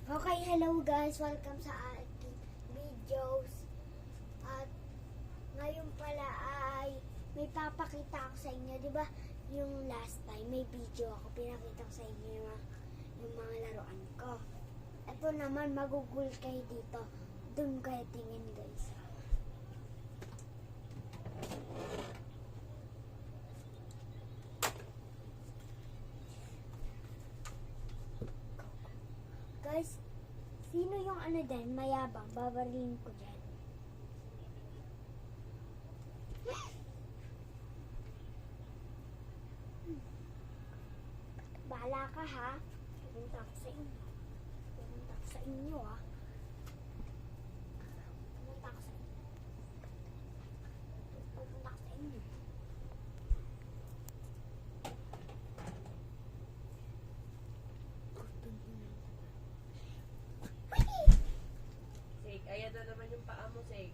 Okay, hello guys. Welcome sa ating videos. At ngayon pala ay may papakita ako sa inyo. Diba yung last time may video ako. Pinakita ko sa inyo yung mga laruan ko. Ito naman, magugul kayo dito. Doon kayo tingin guys. Guys, sino yung ano dyan, mayabang, babarilin ko dyan. Bahala ka ha. Pupunta ako sa inyo. Pupunta ako sa inyo ha. Pupunta ako sa inyo. Pupunta ako sa inyo. Sig, ayan na naman yung paa mo, Sig.